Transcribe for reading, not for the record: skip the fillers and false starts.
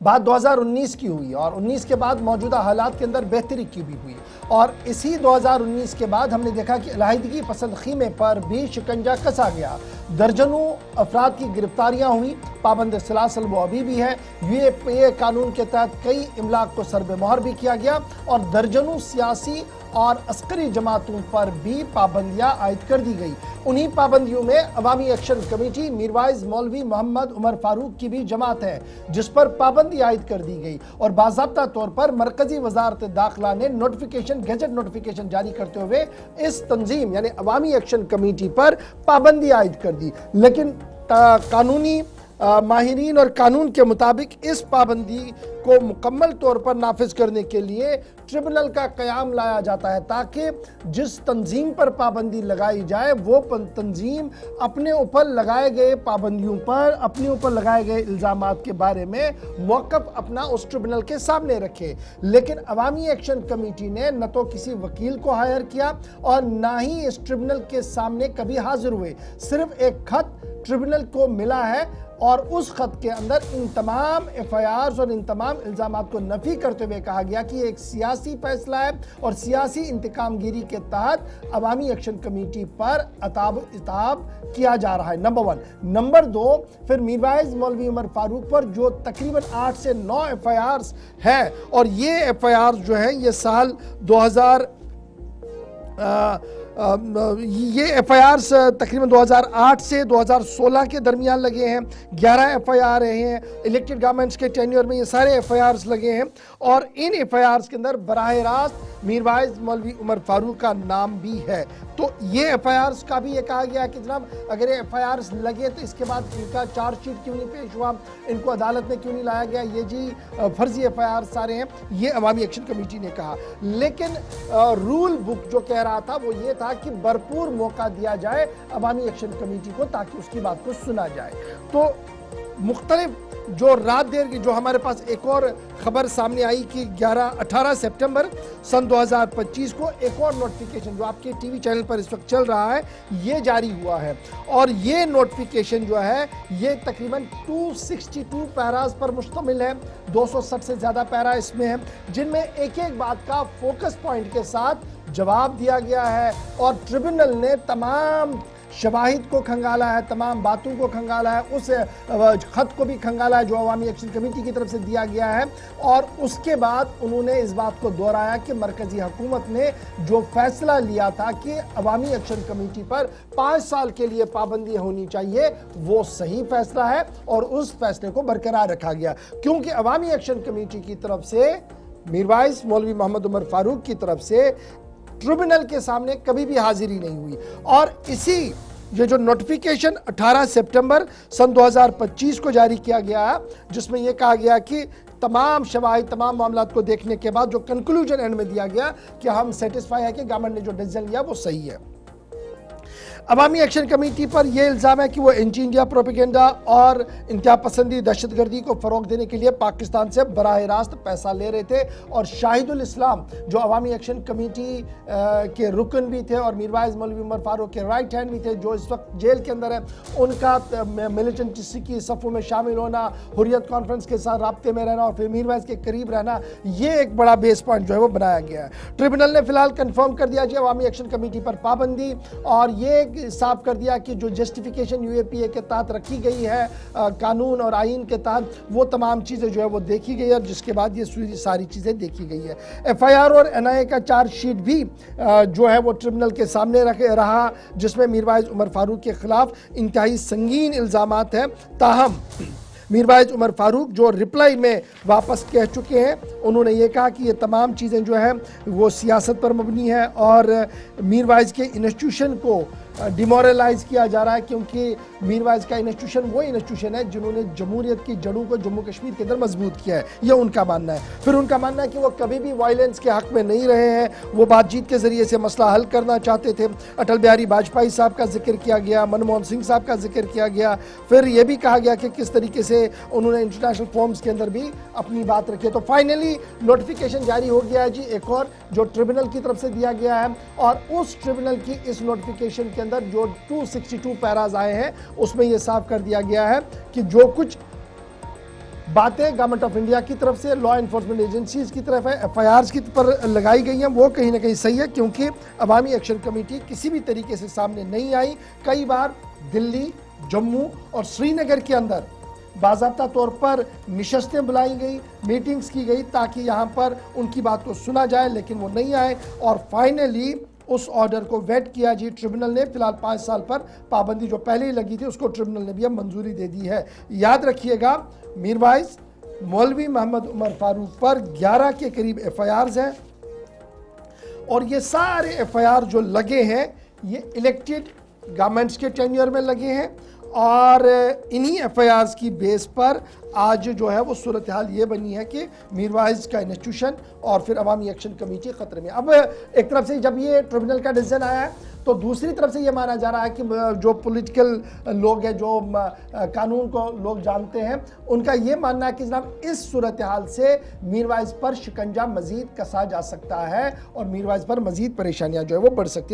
बात 2019 की हुई और 19 के बाद मौजूदा हालात के अंदर बेहतरी की भी हुई और इसी 2019 के बाद हमने देखा कि अलहदगी पसंद खीमे पर भी शिकंजा कसा गया। दर्जनों अफराद की गिरफ्तारियां हुई। पाबंद सलासल वो अभी भी है। यूएपीए कानून के तहत कई इमलाक को सरबेमोहर भी किया गया और दर्जनों सियासी और अस्करी जमातों पर भी पाबंदियां आयद कर दी गई। उन्हीं पाबंदियों में अवामी एक्शन कमेटी मीरवाइज मौलवी मोहम्मद उमर फारूक की भी जमात है, जिस पर पाबंदी आयद कर दी गई और बाज़ाब्ता तौर पर मरकजी वजारत दाखिला ने नोटिफिकेशन, गैजेट नोटिफिकेशन जारी करते हुए इस तंजीम यानी अवामी एक्शन कमेटी पर पाबंदी आयद कर दी। लेकिन कानूनी माहिरीन और कानून के मुताबिक इस पाबंदी को मुकम्मल तौर पर नाफिज करने के लिए ट्रिब्यूनल का क़याम लाया जाता है, ताकि जिस तंजीम पर पाबंदी लगाई जाए वो तंजीम अपने ऊपर लगाए गए पाबंदियों पर, अपने ऊपर लगाए गए इल्ज़ामात के बारे में मौक़िफ़ अपना उस ट्रिब्यूनल के सामने रखे। लेकिन अवामी एक्शन कमेटी ने न तो किसी वकील को हायर किया और ना ही इस ट्रिब्यूनल के सामने कभी हाजिर हुए। सिर्फ एक खत ट्रिब्यूनल को मिला है और उस खत के अंदर इन तमाम एफआईआर और इन तमाम इल्ज़ामात को नफ़ी करते हुए कहा गया कि एक सियासी फैसला है और सियासी इंतकामगिरी के तहत अवामी एक्शन कमेटी पर इताब किया जा रहा है। नंबर 1। नंबर 2, फिर मीरवाइज मौलवी उमर फारूक पर जो तकरीबन 8 से 9 एफआईआर है और ये एफआईआर जो है ये साल 2000 ये एफआईआर तकरीबन 2008 से 2016 के दरमियान लगे हैं। 11 एफआईआर हैं इलेक्टेड गवर्नमेंट्स के टेन्योर में, ये सारे एफआईआर लगे हैं और इन एफआईआर के अंदर बराह रास्त मीरवाइज मौलवी उमर फारूक का नाम भी है। तो ये एफआईआर का भी ये कहा गया है कि जनाब अगर ये एफआईआर लगे तो इसके बाद इनका चार्जशीट क्यों नहीं पेश हुआ, इनको अदालत में क्यों नहीं लाया गया, ये जी फर्जी एफआईआर सारे हैं, ये अवामी एक्शन कमेटी ने कहा। लेकिन रूल बुक जो कह रहा था वो ये था कि भरपूर मौका दिया जाए अवामी एक्शन कमेटी को ताकि उसकी बात को सुना जाए। तो मुख्तलिफ जो रात देर की जो हमारे पास एक और खबर सामने आई कि 18 सितंबर सन 2025 को एक और नोटिफिकेशन जो आपके टीवी चैनल पर इस वक्त चल रहा है ये जारी हुआ है और ये नोटिफिकेशन जो है ये तकरीबन 262 पैराज पर मुश्तमिल है। 260 से ज़्यादा पैरा इसमें है, जिनमें एक एक बात का फोकस पॉइंट के साथ जवाब दिया गया है और ट्रिब्यूनल ने तमाम शवाहिद को खंगाला है, तमाम बातों को खंगाला है, उस खत को भी खंगाला है जो अवामी एक्शन कमेटी की तरफ से दिया गया है और उसके बाद उन्होंने इस बात को दोहराया कि मरकजी हुकूमत ने जो फैसला लिया था कि अवामी एक्शन कमेटी पर 5 साल के लिए पाबंदी होनी चाहिए वो सही फैसला है और उस फैसले को बरकरार रखा गया, क्योंकि अवामी एक्शन कमेटी की तरफ से मीरवाइज मौलवी मोहम्मद उमर फारूक की तरफ से ट्रिब्यूनल के सामने कभी भी हाजिरी नहीं हुई और इसी ये जो नोटिफिकेशन 18 सितंबर सन 2025 को जारी किया गया जिसमें यह कहा गया कि तमाम शवाहिद, तमाम मामलात को देखने के बाद जो कंक्लूजन एंड में दिया गया कि हम सेटिस्फाई है कि गवर्नमेंट ने जो डिसीजन लिया वो सही है। अवामी एक्शन कमेटी पर यह इल्ज़ाम है कि वो एंटी इंडिया प्रोपेगेंडा और इंतहा पसंदी दहशतगर्दी को फ़रोग देने के लिए पाकिस्तान से बराह रास्त पैसा ले रहे थे और शाहिदुल इस्लाम जो अवामी एक्शन कमेटी के रुकन भी थे और मीरवाइज मौलवी उमर फारूक के राइट हैंड भी थे जो इस वक्त जेल के अंदर है, उनका मिलिटेंसी की सफ़ों में शामिल होना, हुर्रियत कॉन्फ्रेंस के साथ राब्ते में रहना और फिर मीरवाइज के करीब रहना, ये एक बड़ा बेस पॉइंट जो है वो बनाया गया है। ट्रिब्यूनल ने फिलहाल कन्फर्म कर दिया जी अवामी एक्शन कमेटी पर पाबंदी और ये साफ कर दिया कि जो जस्टिफिकेशन यूएपीए के तहत रखी गई है कानून और आइन के तहत वो तमाम चीज़ें जो है वो देखी गई है, जिसके बाद ये सारी चीज़ें देखी गई है। एफआईआर और एनआईए का चार्जशीट भी जो है वो ट्रिब्यूनल के सामने रहा जिसमें मीरवाइज उमर फारूक के खिलाफ इंतहाई संगीन इल्ज़ामात हैं। ताहम मीरवाइज उमर फारूक जो रिप्लाई में वापस कह चुके हैं, उन्होंने ये कहा कि ये तमाम चीज़ें जो है वो सियासत पर मबनी है और मीरवाइज के इंस्टीट्यूशन को डिमोरलाइज किया जा रहा है, क्योंकि मीरवाइज का इंस्टीट्यूशन वो इंस्टीट्यूशन है जिन्होंने जमहूरियत की जड़ों को जम्मू कश्मीर के अंदर मजबूत किया है, ये उनका मानना है। फिर उनका मानना है कि वो कभी भी वायलेंस के हक में नहीं रहे हैं, वो बातचीत के ज़रिए से मसला हल करना चाहते थे। अटल बिहारी वाजपेयी साहब का जिक्र किया गया, मनमोहन सिंह साहब का जिक्र किया गया, फिर ये भी कहा गया कि किस तरीके से उन्होंने इंटरनेशनल फॉर्म्स के अंदर भी अपनी बात रखी है। तो फाइनली नोटिफिकेशन जारी हो गया है जी एक और जो ट्रिब्यूनल की तरफ से दिया गया है और उस ट्रिब्यूनल की इस नोटिफिकेशन के अंदर जो 262 पैराज आए हैं उसमें यह साफ कर दिया गया है कि जो कुछ बातें गवर्नमेंट ऑफ इंडिया की तरफ से, लॉ इन्फोर्समेंट एजेंसीज की तरफ है, एफआईआर्स की पर लगाई गई हैं, वो कहीं ना कहीं सही है, क्योंकि अवामी एक्शन कमेटी किसी भी तरीके से सामने नहीं आई। कई बार दिल्ली, जम्मू और श्रीनगर के अंदर बाज़ाब्ता तौर पर नशस्तें बुलाई गई, मीटिंग्स की गई ताकि यहाँ पर उनकी बात को सुना जाए, लेकिन वो नहीं आए और फाइनली उस ऑर्डर को वेट किया जी ट्रिब्यूनल ने। फिलहाल 5 साल पर पाबंदी जो पहले ही लगी थी उसको ट्रिब्यूनल ने भी अब मंजूरी दे दी है। याद रखिएगा, मीरवाइज, मौलवी मोहम्मद उमर फारूक पर 11 के करीब एफआईआर्स हैं और ये सारे एफआईआर जो लगे हैं ये इलेक्टेड गवर्नमेंट्स के टेन्योर में लगे हैं और इन्हीं एफआईआर्स की बेस पर आज जो है वो सूरत हाल ये बनी है कि मीरवाइज का इंस्टीट्यूशन और फिर अवामी एक्शन कमेटी खतरे में। अब एक तरफ से जब ये ट्रिब्यूनल का डिसीजन आया है तो दूसरी तरफ से ये माना जा रहा है कि जो पॉलिटिकल लोग हैं, जो कानून को लोग जानते हैं, उनका ये मानना है कि जनाब इस सूरत हाल से मीरवाइज पर शिकंजा मजीद कसा जा सकता है और मीरवाइज पर मजीद परेशानियां जो है वो बढ़ सकती है।